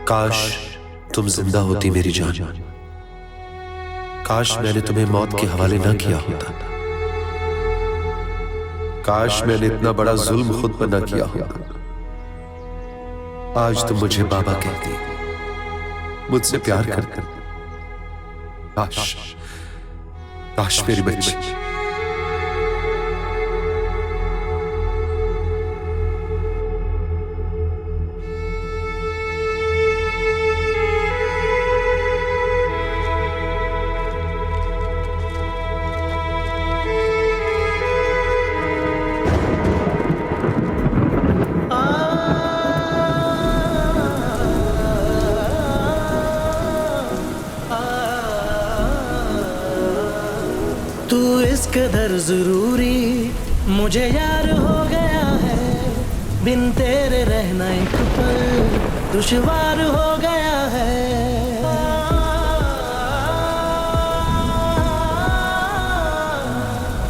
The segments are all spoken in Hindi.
काश तुम जिंदा होती मेरी जान, काश मैंने तुम्हें मौत के हवाले न किया होता, काश मैंने इतना बड़ा जुल्म खुद पर न किया होता। आज तुम मुझे बाबा कहती, मुझसे प्यार करती। काश काश मेरी बच्ची। तू इस कदर जरूरी मुझे यार हो गया है, बिन तेरे रहना एक पल दुश्वार हो गया है।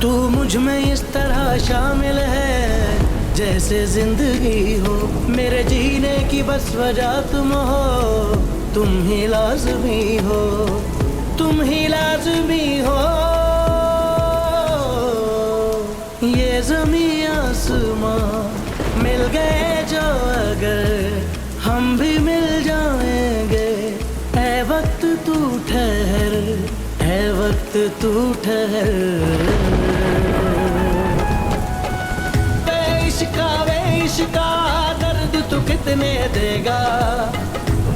तू मुझ में इस तरह शामिल है जैसे जिंदगी हो, मेरे जीने की बस वजह तुम हो, तुम ही लाज़मी हो, तुम ही लाज़मी हो। ये ज़मीं आसमां मिल गए जो अगर, हम भी मिल जाएंगे। ऐ वक्त तू ठहर, ऐ वक्त तू ठहर। वे इश्का दर्द तू कितने देगा,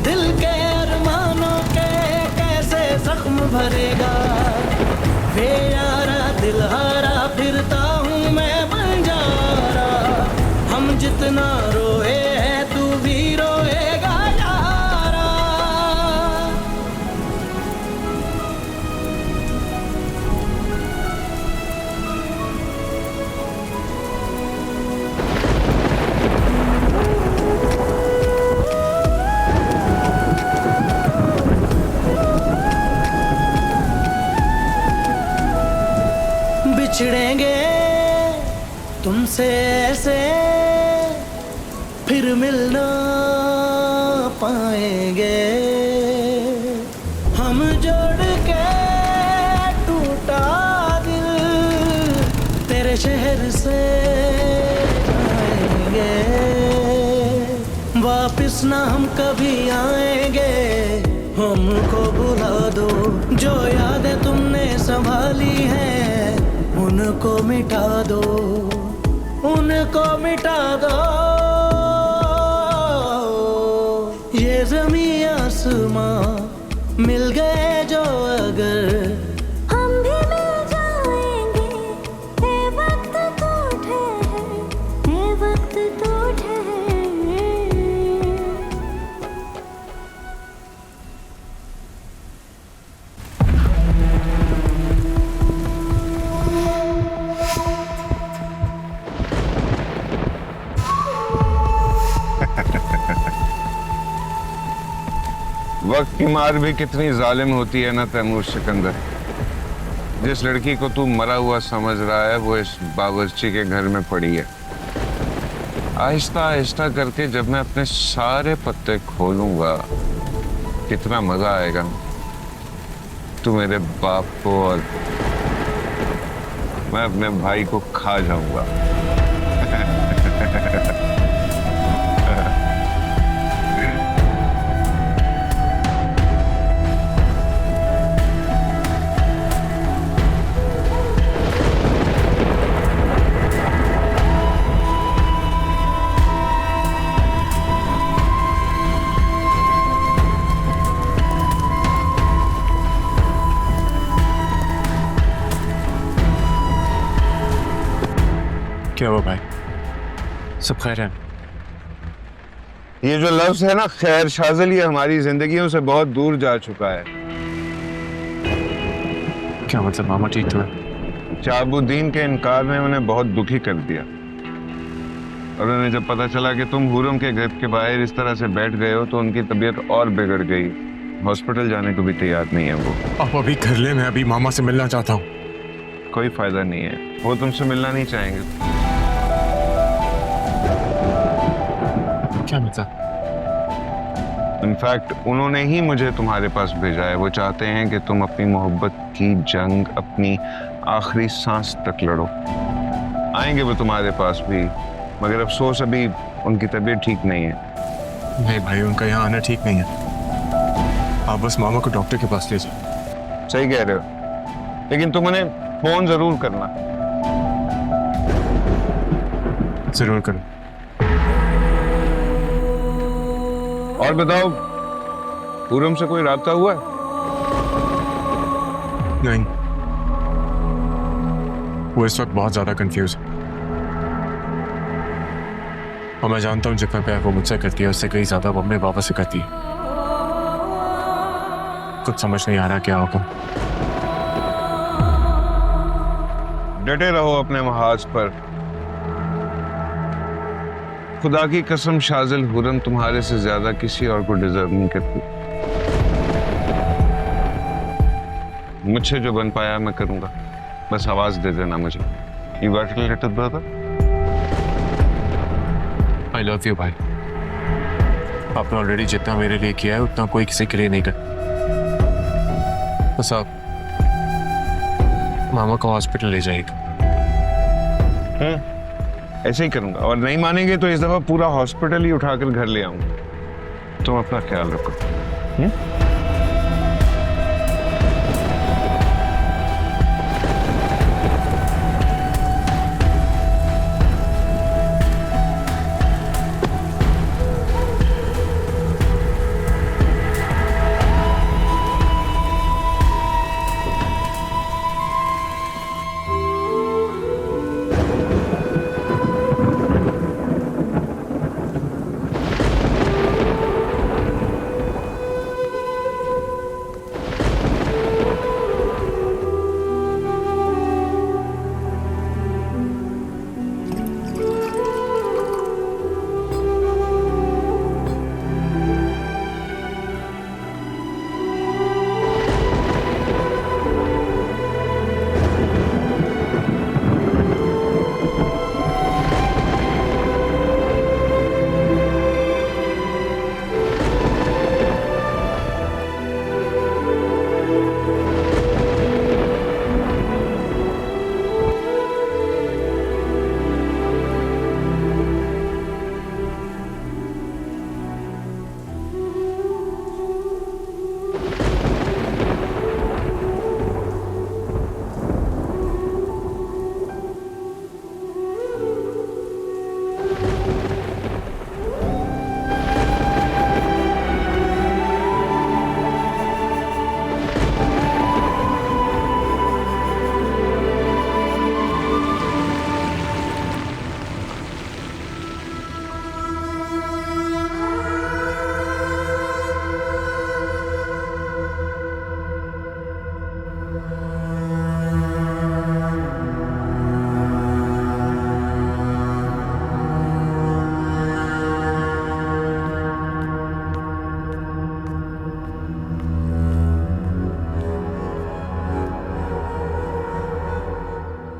दिल के अरमानों के कैसे जख्म भरेगा। वे यारा दिल हारा फिरता हूँ मैं बंजारा, हम जितना रोए हैं तू भी रोएगा यारा। बिछड़ेंगे तुमसे ऐसे फिर मिल ना पाएंगे, हम जोड़ के टूटा दिल तेरे शहर से जाएंगे। वापिस ना हम कभी आएंगे, हमको बुला दो। जो यादें तुमने संभाली हैं उनको मिटा दो, उनको मिटा दो। ये ज़मीं आसमां मिल गए जो अगर, हम भी मिल जाएंगे। ये वक्त तो ठहर, ये वक्त तो ठहर। वक्त की मार भी कितनी जालिम होती है ना तैमूर सिकंदर। जिस लड़की को तू मरा हुआ समझ रहा है वो इस बावर्ची के घर में पड़ी है। आहिस्ता आहिस्ता करके जब मैं अपने सारे पत्ते खोलूंगा कितना मजा आएगा। तू मेरे बाप को और मैं अपने भाई को खा जाऊंगा। क्या हुआ भाई, सब खैर है? ये जो लफ्ज है ना खैर शाज़िल, ये हमारी जिंदगियों से बहुत दूर जा चुका है। क्या मतलब? मामा ठीक तो है? शाहबुद्दीन के इनकार ने उन्हें बहुत दुखी कर दिया। और उन्हें जब पता चला कि तुम हुरम के घर के बाहर इस तरह से बैठ गए हो तो उनकी तबीयत और बिगड़ गई। हॉस्पिटल जाने को भी तैयार नहीं है वो। आप अभी कर ले, मैं अभी मामा से मिलना चाहता हूँ। कोई फायदा नहीं है, वो तुमसे मिलना नहीं चाहेंगे। क्या मतलब? इनफैक्ट उन्होंने ही मुझे तुम्हारे पास भेजा है। वो चाहते हैं कि तुम अपनी मोहब्बत की जंग अपनी आखिरी सांस तक लड़ो। आएंगे वो तुम्हारे पास भी, मगर अफसोस अभी उनकी तबीयत ठीक नहीं है। नहीं भाई, उनका यहाँ आना ठीक नहीं है। आप बस मामा को डॉक्टर के पास ले जाओ। सही कह रहे हो, लेकिन तुम उन्हें फोन जरूर करना। जरूर करो। और बताओ, हुरम से कोई राब्ता हुआ है? नहीं, वो इस वक्त बहुत ज्यादा कंफ्यूज है। और मैं जानता हूँ जितना प्यार वो मुझसे करती है उससे कहीं ज्यादा वो अपने बाबा से करती है। कुछ समझ नहीं आ रहा क्या होगा। डटे रहो अपने महाज पर। खुदा की कसम शाजिल, हुरम तुम्हारे से ज्यादा किसी और को डिजर्व नहीं करती। मुझसे जो बन पाया मैं करूंगा, बस आवाज दे देना मुझे। You got it little brother? I love you भाई। आपने ऑलरेडी जितना मेरे लिए किया है उतना कोई किसी के लिए नहीं कर। बस आप मामा को हॉस्पिटल ले जाएगा। ऐसे ही करूंगा, और नहीं मानेंगे तो इस दफा पूरा हॉस्पिटल ही उठाकर घर ले आऊंगा। तुम अपना ख्याल रखो।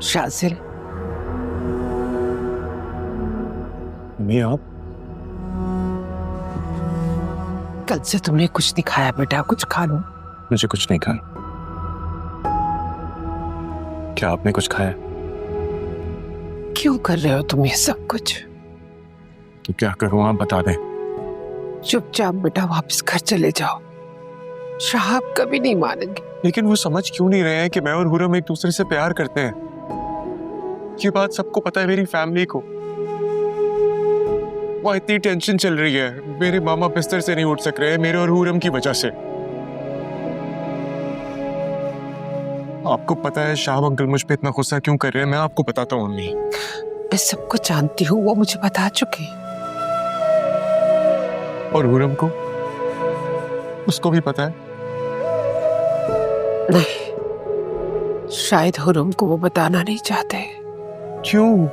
शाजिल, मम्मी आप? कल से तुमने कुछ नहीं खाया बेटा, कुछ खा लो। मुझे कुछ नहीं खाना। क्या आपने कुछ खाया? क्यों कर रहे हो तुम ये सब कुछ? तो क्या करूं, आप बता दें। चुपचाप बेटा वापस घर चले जाओ। शाहब कभी नहीं मानेंगे। लेकिन वो समझ क्यों नहीं रहे हैं कि मैं और हुरम एक दूसरे से प्यार करते हैं? ये बात सबको पता है, मेरी फैमिली को। वहाँ इतनी टेंशन चल रही है, मेरे मामा बिस्तर से नहीं उठ सक रहे हैं मेरे और हुरम की वजह से। आपको पता है शाह अंकल मुझ पे इतना गुस्सा क्यों कर रहे हैं? मैं आपको बताता हूँ मम्मी। मैं सबको जानती हूँ, वो मुझे बता चुके। और हुरम को? उसको भी पता है? नहीं, शायद हुरम को वो बताना नहीं चाहते। क्यों?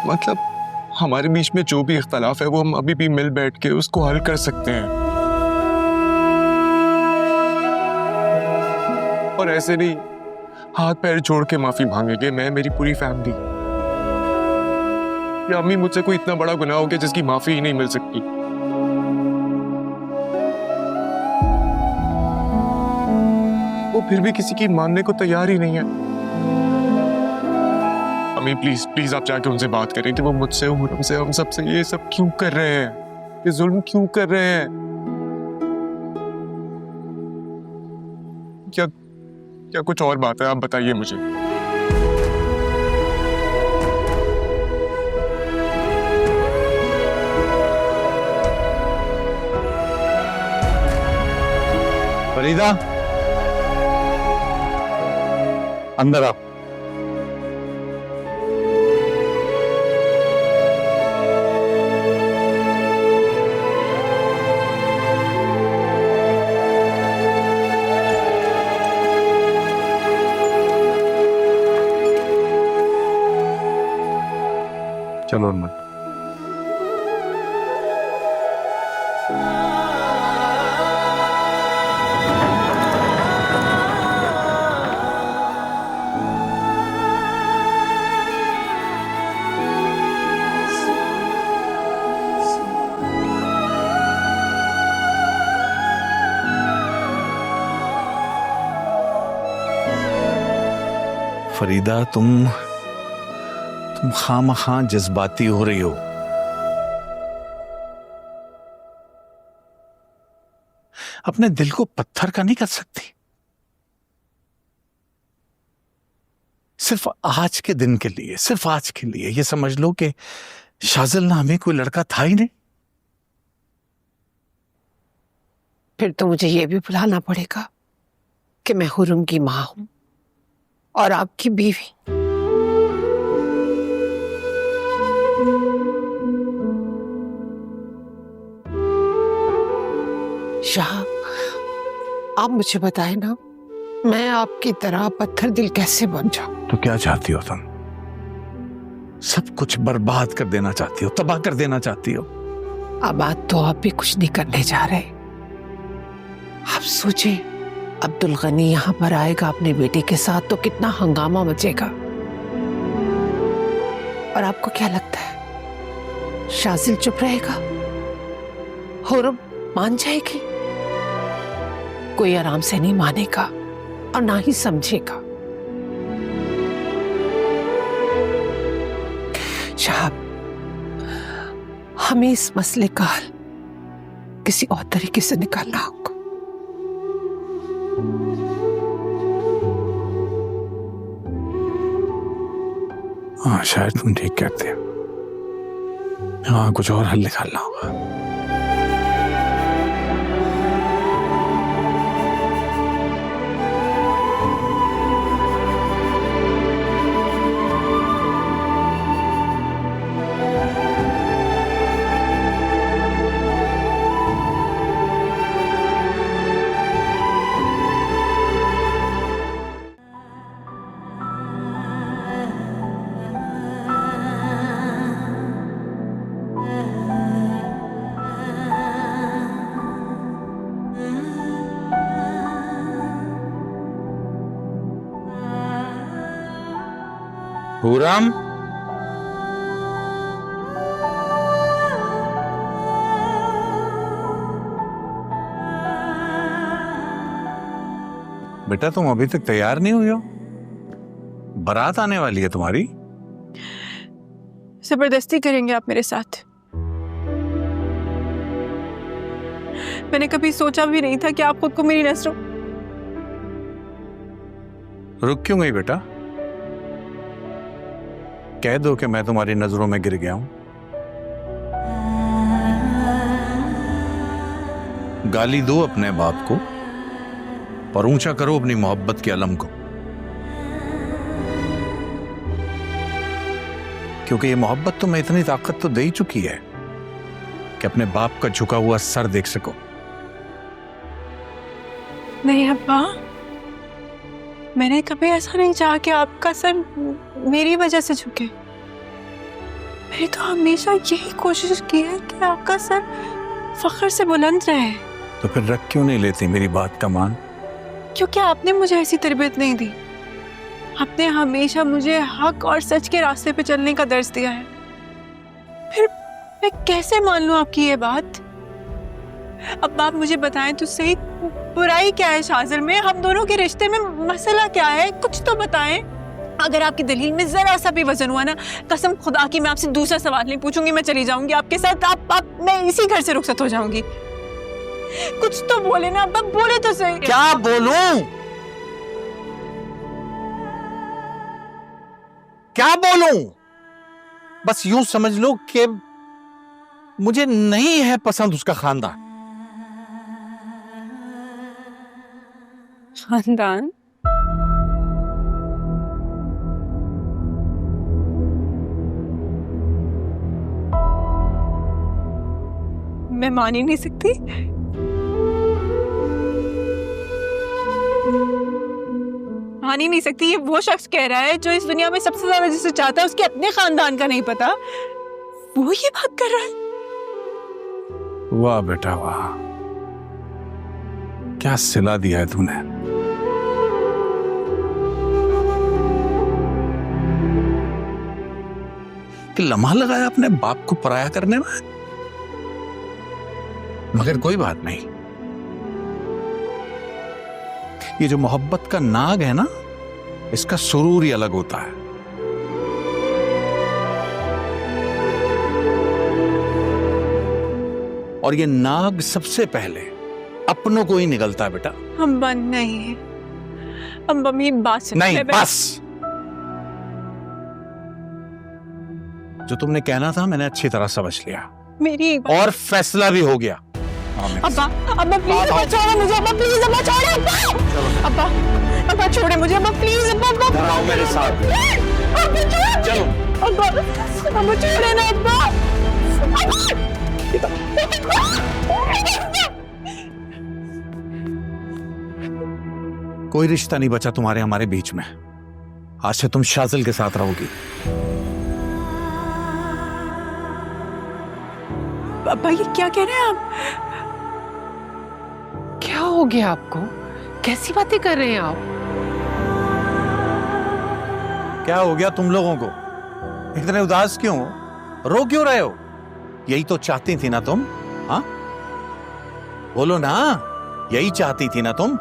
मतलब हमारे बीच में जो भी इख्तलाफ है वो हम अभी भी मिल बैठ के उसको हल कर सकते हैं, और ऐसे नहीं हाथ पैर जोड़ के माफी मांगेंगे मैं, मेरी पूरी फैमिली, या अम्मी मुझसे कोई इतना बड़ा गुनाह हो गया जिसकी माफी ही नहीं मिल सकती। वो फिर भी किसी की मानने को तैयार ही नहीं है। अम्मी प्लीज प्लीज आप जाके उनसे बात करें कि वो मुझसे, हुरम से, हम सबसे ये सब क्यों कर रहे हैं, ये जुल्म क्यों कर रहे हैं। क्या क्या कुछ और बात है, आप बताइए मुझे। फरीदा, अंदर आओ। चलो अंदर। फरीदा, तुम खामखा जज्बाती हो रही हो। अपने दिल को पत्थर का नहीं कर सकती। सिर्फ आज के दिन के लिए, सिर्फ आज के लिए ये समझ लो कि शाजिल नामे कोई लड़का था ही नहीं। फिर तो मुझे ये भी भुलाना पड़ेगा कि मैं हुरम की मां हूं और आपकी बीवी। शाह, आप मुझे बताएं ना, मैं आपकी तरह पत्थर दिल कैसे बन जाऊं? तो क्या चाहती हो तुम? सब कुछ बर्बाद कर देना चाहती हो, तबाह कर देना चाहती हो? अब आज तो आप भी कुछ नहीं करने जा रहे। आप सोचिए, अब्दुल गनी यहाँ पर आएगा अपने बेटे के साथ तो कितना हंगामा मचेगा। और आपको क्या लगता है शाजिल चुप रहेगा? हुरम मान जाएगी? कोई आराम से नहीं मानेगा और ना ही समझेगा। शाह, हमें इस मसले का हल किसी और तरीके से निकालना होगा। हाँ, शायद तुम ठीक कहते हो। हाँ, कुछ और हल निकालना होगा। हुरम, बेटा तुम अभी तक तैयार नहीं हुई हो? बारात आने वाली है तुम्हारी। जबरदस्ती करेंगे आप मेरे साथ? मैंने कभी सोचा भी नहीं था कि आप खुद को मेरी नजरों। रुक क्यों गई बेटा? कह दो कि मैं तुम्हारी नजरों में गिर गया हूं। गाली दो अपने बाप को और ऊंचा करो अपनी मोहब्बत के अलम को, क्योंकि ये मोहब्बत तुम्हें इतनी ताकत तो दे ही चुकी है कि अपने बाप का झुका हुआ सर देख सको। नहीं अब्बा, मैंने कभी ऐसा नहीं चाहा कि आपका सर मेरी वजह से झुके। मैंने तो हमेशा यही कोशिश की है कि आपका सर फख्र से बुलंद रहे। तो फिर रख क्यों नहीं लेती मेरी बात का मान? क्योंकि आपने मुझे ऐसी तरबियत नहीं दी। आपने हमेशा मुझे हक और सच के रास्ते पे चलने का दर्स दिया है। फिर मैं कैसे मान लूं आपकी ये बात? अब आप मुझे बताएं तो सही, बुराई क्या है शाजिल में? हम दोनों के रिश्ते में मसला क्या है? कुछ तो बताएं। अगर आपकी दलील में जरा सा भी वजन हुआ ना, कसम खुदा की मैं आपसे दूसरा सवाल नहीं पूछूंगी, मैं चली जाऊंगी आपके साथ। आप मैं इसी घर से रुखसत हो जाऊंगी। कुछ तो बोले ना, अब बोले तो सही। क्या बोलूं? क्या बोलूं? बस यूं समझ लो कि मुझे नहीं है पसंद उसका खानदान। खानदान? मैं मान ही नहीं सकती। मान ही नहीं सकती। ये वो शख्स कह रहा है जो इस दुनिया में सबसे ज्यादा जिसे चाहता है उसके अपने खानदान का नहीं पता, वो ये बात कर रहा है। वाह बेटा वाह, क्या सिला दिया है तूने। कि लम्हा लगाया अपने बाप को पराया करने में। मगर कोई बात नहीं, ये जो मोहब्बत का नाग है ना, इसका सुरूर ही अलग होता है। और ये नाग सबसे पहले अपनों को ही निगलता है बेटा। हम बंद नहीं है। हम मम्मी बात सुन। नहीं, बस जो तुमने कहना था मैंने अच्छी तरह समझ लिया। मेरी और फैसला भी हो गया। अब्बा, अब्बा प्लीज अब्बा छोड़ो मुझे, अब्बा प्लीज अब्बा छोड़ो अब्बा, अब्बा छोड़े मुझे अब्बा प्लीज अब्बा, अब्बा आओ मेरे साथ। अब्बा छोड़ो, चलो अब्बा, अब्बा छोड़े ना अब्बा। कोई रिश्ता नहीं बचा तुम्हारे हमारे बीच में। आज से तुम शाजिल के साथ रहोगी। अब्बा ये क्या कह रहे हैं आप? क्या हो गया आपको? कैसी बातें कर रहे हैं आप? क्या हो गया तुम लोगों को? इतने उदास क्यों हो? रो क्यों रहे हो? यही तो चाहती थी ना तुम? हाँ बोलो ना, यही चाहती थी ना तुम?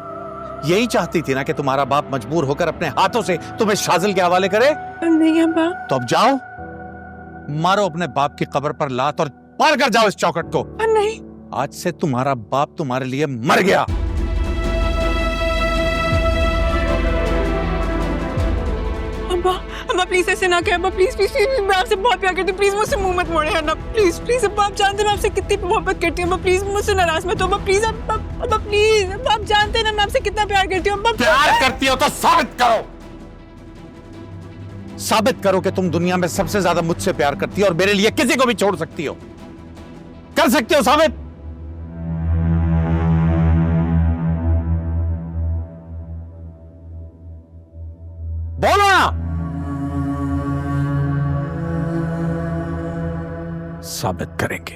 यही चाहती थी ना कि तुम्हारा बाप मजबूर होकर अपने हाथों से तुम्हें शाजिल के हवाले करे? नहीं अब्बा। तो अब जाओ, मारो अपने बाप की कब्र पर लात और पार कर जाओ इस चौखट को। नहीं, आज से तुम्हारा बाप तुम्हारे लिए मर गया। अब्बा, अब्बा प्लीज ऐसे ना कहें अब्बा, प्लीज प्लीज प्लीज, मैं आपसे बहुत प्यार करती हूँ, प्लीज मुझसे मुंह मत मोड़े ना, प्लीज प्लीज अब्बा, आप जानते हैं मैं आपसे कितनी मोहब्बत करती हूँ अब्बा, प्लीज मुझसे नाराज मत हो अब्बा, प्लीज अब्बा, अब्बा प्लीज अब्बा, आप जानते हैं ना मैं आपसे कितना प्यार करती हूँ अब्बा। प्यार करती हो तो साबित करो। साबित करो कि तुम दुनिया में सबसे ज्यादा मुझसे प्यार करती हो और मेरे लिए किसी को भी छोड़ सकती हो। कर सकती हो साबित? बोलो ना। साबित करेंगे।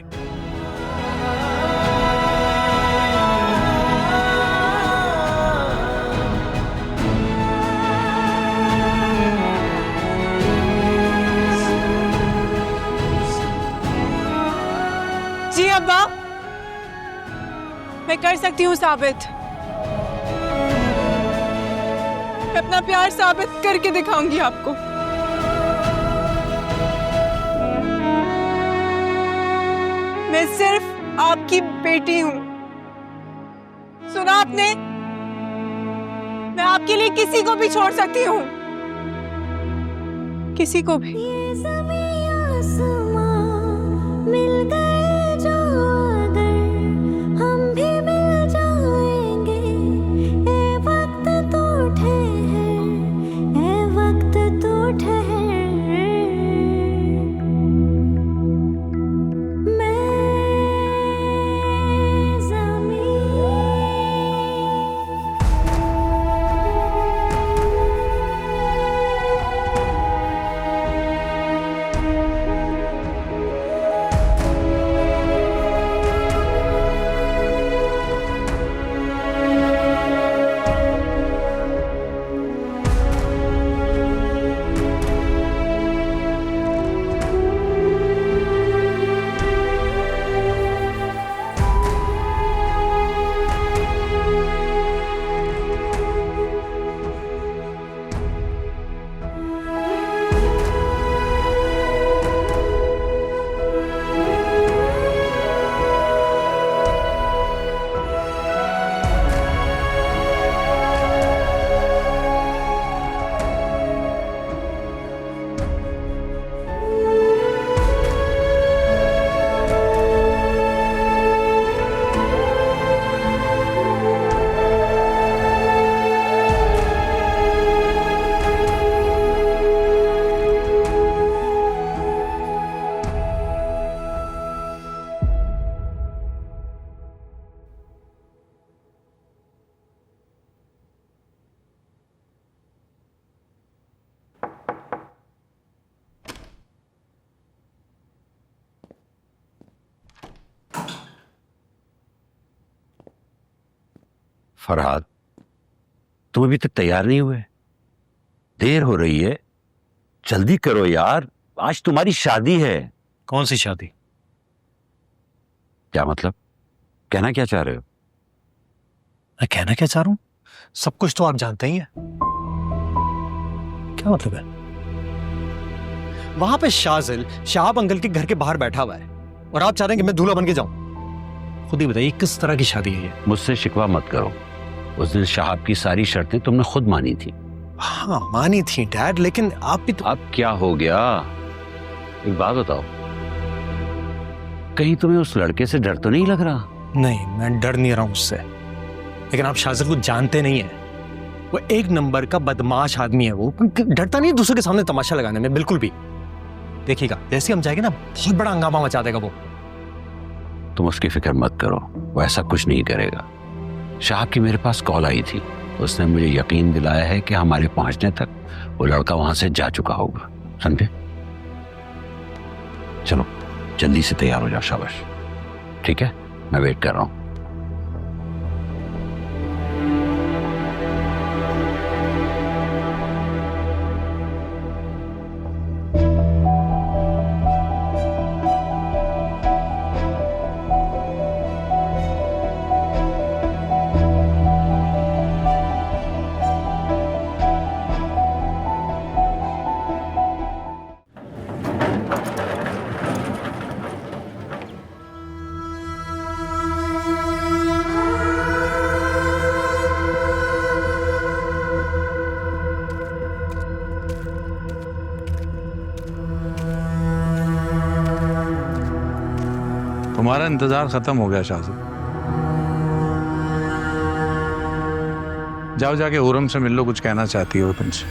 जी अब्बा, मैं कर सकती हूँ साबित। मैं अपना प्यार साबित करके दिखाऊंगी आपको। मैं सिर्फ आपकी बेटी हूँ, सुना आपने? मैं आपके लिए किसी को भी छोड़ सकती हूँ, किसी को भी। ये ज़मीं आसमां मिल गए जो अगर हम भी मिल जाएंगे। ए वक्त तो ठहर, ए वक्त तो ठहर, मैं ज़मीं फरहाद, तुम अभी तक तैयार नहीं हुए? देर हो रही है, जल्दी करो यार, आज तुम्हारी शादी है। कौन सी शादी? क्या मतलब? कहना क्या चाह रहे हो? मैं कहना क्या चाह रहा हूं? सब कुछ तो आप जानते ही हैं। क्या मतलब है? वहां पे शाजिल शाहब अंकल के घर के बाहर बैठा हुआ है और आप चाह रहे हैं कि मैं दूल्हा बन के जाऊं? खुद ही बताइए किस तरह की शादी है ये? मुझसे शिकवा मत करो, उस दिन शहाब की सारी शर्तें तुमने खुद मानी थी। हाँ मानी थी डैड, लेकिन आप भी तो... अब क्या हो गया? एक बात बताओ, कहीं तुम्हें उस लड़के से डर तो नहीं लग रहा? नहीं, मैं डर नहीं रहा हूं उससे, लेकिन आप शाजिल को जानते नहीं है। वो एक नंबर का बदमाश आदमी है। वो डरता नहीं दूसरे के सामने तमाशा लगाने में, बिल्कुल भी। देखिएगा जैसे हम जाएंगे ना, बहुत बड़ा हंगामा मचा देगा वो। तुम उसकी फिक्र मत करो, वो ऐसा कुछ नहीं करेगा। शाहब की मेरे पास कॉल आई थी, उसने मुझे यकीन दिलाया है कि हमारे पहुंचने तक वो लड़का वहां से जा चुका होगा। समझे? चलो जल्दी से तैयार हो जाओ। शाबाश। ठीक है, मैं वेट कर रहा हूं। तुम्हारा इंतजार खत्म हो गया शाजिल। जाओ जाके हुरम से मिल लो, कुछ कहना चाहती हो तुमसे।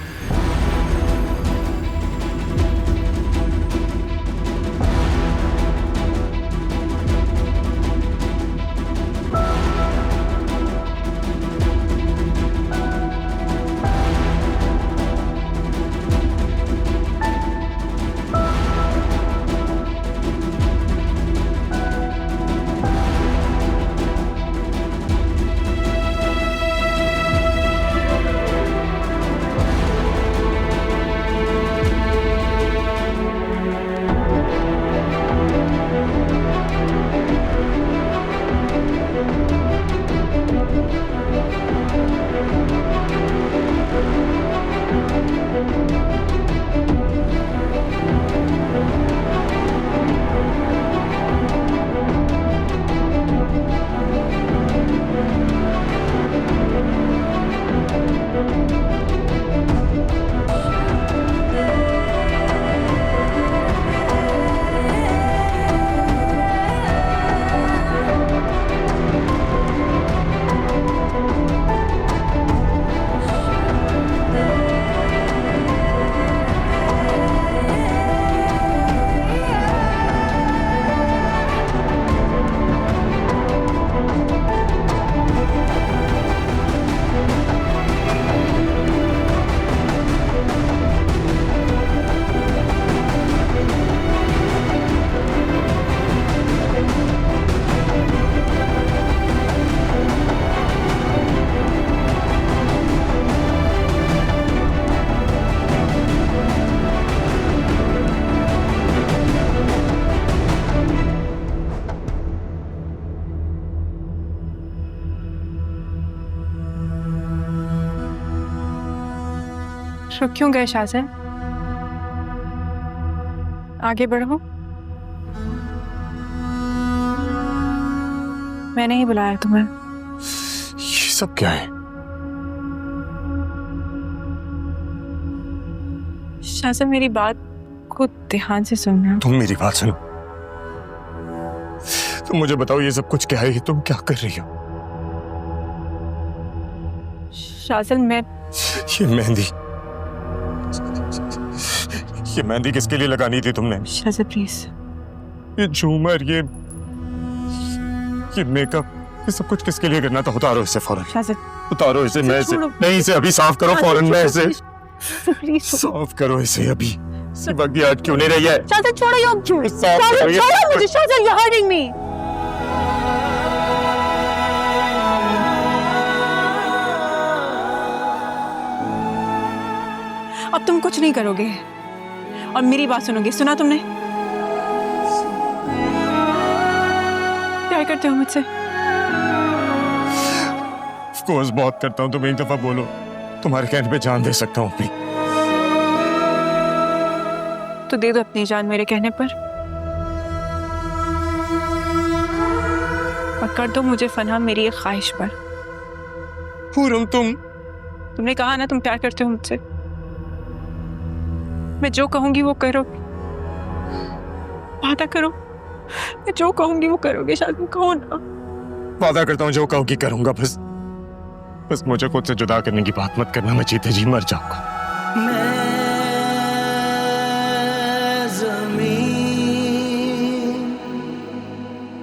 रुक क्यों गए शाजिल? आगे बढ़ो। मैंने ही बुलाया तुम्हें। ये सब क्या है? शाजिल मेरी बात को ध्यान से सुनना। तुम मेरी बात सुनो। तुम मुझे बताओ ये सब कुछ क्या है? तुम क्या कर रही हो? शाजिल मैं... ये मेहंदी, ये मेहंदी किसके लिए लगानी थी तुमने? शाजिल प्लीज। ये झूमर, ये मेकअप, ये सब कुछ किसके लिए करना था? उतारो इसे फौरन। शाजिल उतारो इसे। मैं इसे नहीं, इसे अभी साफ करो फौरन। मैं इसे साफ करो इसे अभी। वक्त याद क्यों नहीं रही है? शाजिल छोड़ो ये। साफ करो ये। छोड़ो मुझे शाजिल, you're hurting me। अब तुम कुछ नहीं करोगे और मेरी बात सुनोगे। सुना तुमने? प्यार करते हो मुझसे? ऑफ कोर्स बहुत करता हूँ। तुम एक दफा बोलो, तुम्हारे कहने पे जान दे सकता हूँ अपनी। तो दे दो अपनी जान मेरे कहने पर, और कर दो मुझे फना मेरी एक ख्वाहिश पर। पूरम तुमने कहा ना तुम प्यार करते हो मुझसे। मैं जो कहूंगी वो करो, वादा करो। मैं जो कहूंगी वो करोगे। शादी कहो ना। वादा करता हूँ जो कहूँगी करूंगा। बस मुझे खुद से जुदा करने की बात मत करना। मैं जीते जी मर जाऊंगा।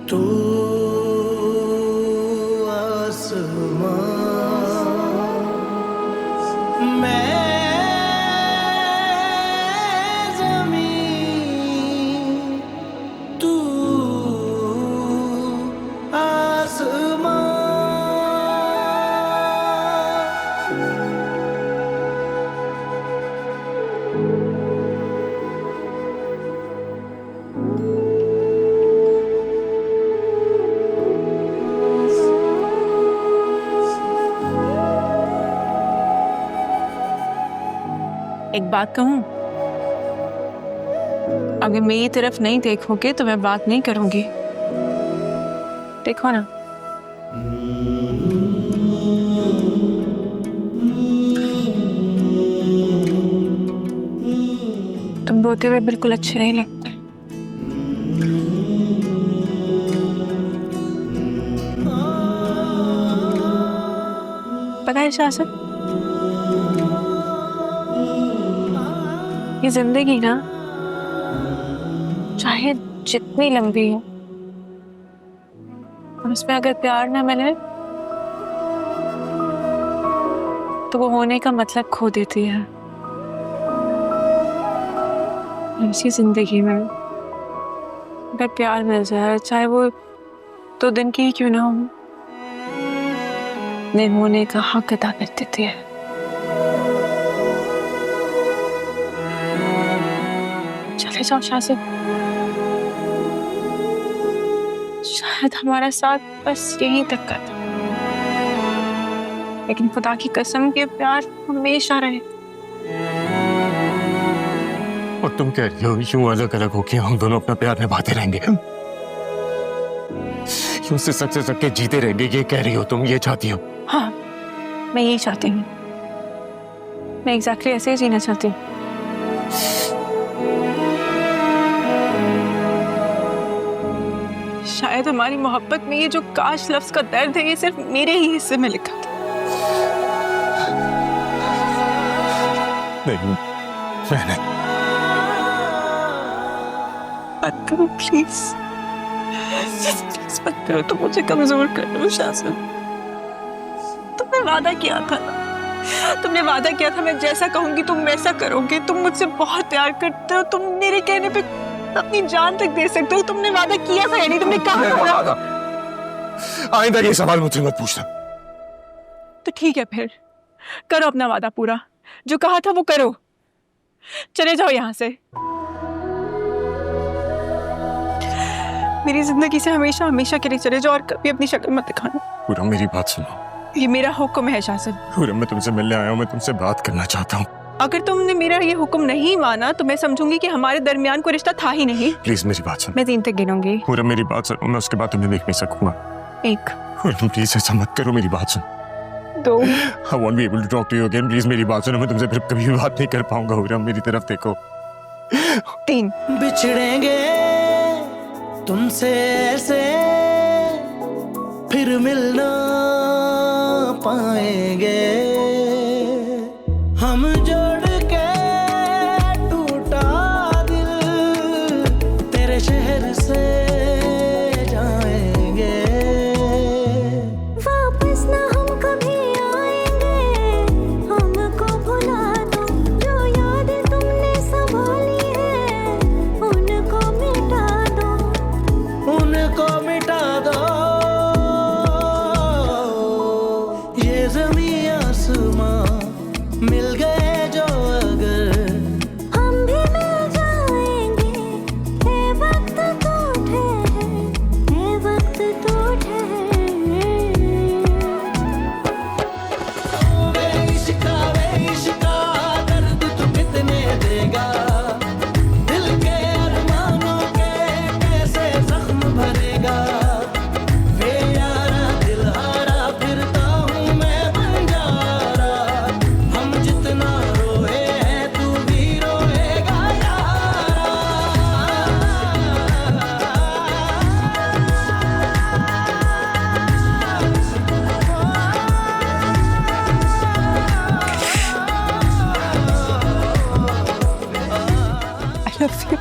तू आसमां, मैं ज़मीं, तू आसमां। एक बात कहूं, अगर मेरी तरफ नहीं देखोगे तो मैं बात नहीं करूंगी। देखो ना। तुम रोते हुए बिल्कुल अच्छे नहीं लगते। पता है शासन, ये जिंदगी ना चाहे जितनी लंबी हो और उसमें अगर प्यार ना मिले तो वो होने का मतलब खो देती है। इसी जिंदगी में अगर प्यार मिल जाए, चाहे वो 2 दिन की ही क्यों ना हो, अपने होने का हक अदा कर देती है। चले जाओ शासिद, शायद हमारा साथ बस यहीं तक का था, लेकिन खुदा की कसम के प्यार हमेशा रहे। और तुम कह रही हो यूं अलग अलग होके हम दोनों अपना प्यार निभाते रहेंगे, यूं से सक के जीते रहेंगे, ये कह रही हो तुम? ये चाहती हो? हाँ, मैं यही चाहती हूँ। मैं एग्जैक्टली ऐसे ही जीना चाहती हूँ। शायद हमारी मोहब्बत में ये जो काश लफ्ज का दर्द है, ये सिर्फ मेरे ही हिस्से में लिखा था। नहीं, मैंने मत करो प्लीज, मत करो। तुम मुझे कमजोर कर दो शासन। तुमने वादा किया था ना, तुमने वादा किया था मैं जैसा कहूंगी तुम वैसा करोगे। तुम मुझसे बहुत प्यार करते हो, तुम मेरे कहने पे अपनी जान तक दे सकते हो। तुमने वादा किया था या नहीं? तुमने कहा था। आइंदा ये सवाल मुझसे मत पूछना। तो ठीक है, फिर करो अपना वादा पूरा। जो कहा था वो करो। चले जाओ यहाँ से। मेरी जिंदगी से हमेशा हमेशा के लिए चले जाओ और कभी अपनी शक्ल मत दिखाना। पूरा मेरी बात सुनो। ये मेरा हुक्म है शासन। पूरा मैं तुमसे मिलने आया हूँ, मैं तुमसे बात करना चाहता हूँ। अगर तुमने मेरा ये हुक्म नहीं माना तो मैं समझूंगी कि हमारे दरमियान कोई रिश्ता था ही नहीं। प्लीज मेरी बात सुनो। मैं 3 तक गिनूंगी। पूरा मेरी बात सुनो, मैं उसके बाद तुम्हें देख नहीं सकूंगा। 1 पूरा प्लीज ऐसा मत करो, मेरी बात सुनो। 2 I won't be able to talk to you again. Please मेरी बात सुनो, मैं तुमसे फिर कभी भी बात नहीं कर पाऊंगा। पूरा मेरी तरफ देखो। 3 बिछड़ेंगे तुमसे ऐसे, फिर मिलना पाएंगे। हम जोड़ के टूटा दिल तेरे शहर से जाएंगे। वापस ना हम कभी आएंगे, हमको भुला दो। जो याद तुमने संभाली है उनको मिटा दो, उनको मिटा दो। ये ज़मीं आसमां मिल गए जो अगर लव यू।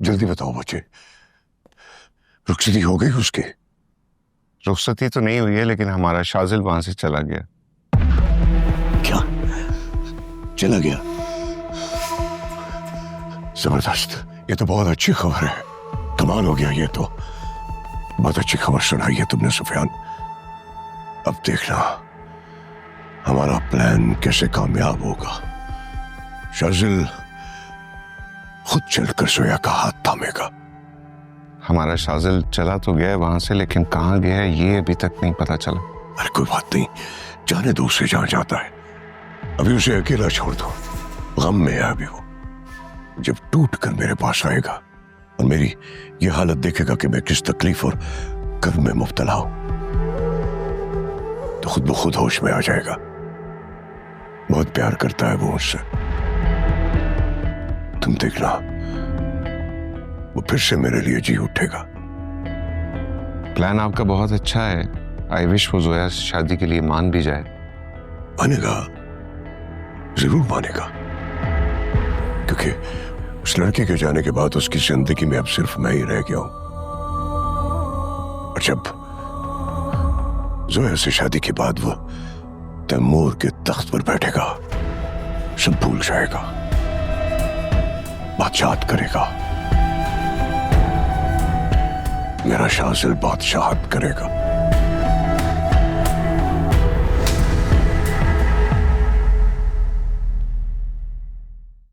जल्दी बताओ बच्चे, रुखसती हो गई उसकी? रुखसती तो नहीं हुई है, लेकिन हमारा शाजिल वहां से चला गया। क्या चला गया? जबरदस्त, ये तो बहुत अच्छी खबर है। कमाल हो गया, ये तो बहुत अच्छी खबर सुनाई है तुमने सुफियान। अब देखना हमारा प्लान कैसे कामयाब होगा। शाजिल खुद चलकर सोया का हाथ थामेगा। हमारा शाजिल चला तो गया वहां से, लेकिन कहाँ गया है ये अभी तक नहीं पता चला। अरे कोई बात नहीं, जाने दो उसे जहां जाता है। अभी उसे अकेला छोड़ दो, गम में है अभी वो। जब टूट कर मेरे पास आएगा और मेरी ये हालत देखेगा कि मैं किस तकलीफ और कर्म में मुब्तला हूं, तो खुद ब खुद होश में आ जाएगा। बहुत प्यार करता है वो मुझसे। तुम देखना वो फिर से मेरे लिए जी उठेगा। प्लान आपका बहुत अच्छा है। आई विश वो जोया से शादी के लिए मान भी जाए। मानेगा, जरूर मानेगा, क्योंकि उस लड़के के जाने के बाद उसकी जिंदगी में अब सिर्फ मैं ही रह गया हूं। और जब जोया से शादी के बाद वो तैमूर के तख्त पर बैठेगा, सब भूल जाएगा, बादशाहत करेगा। मेरा शाजिल बादशाहत करेगा।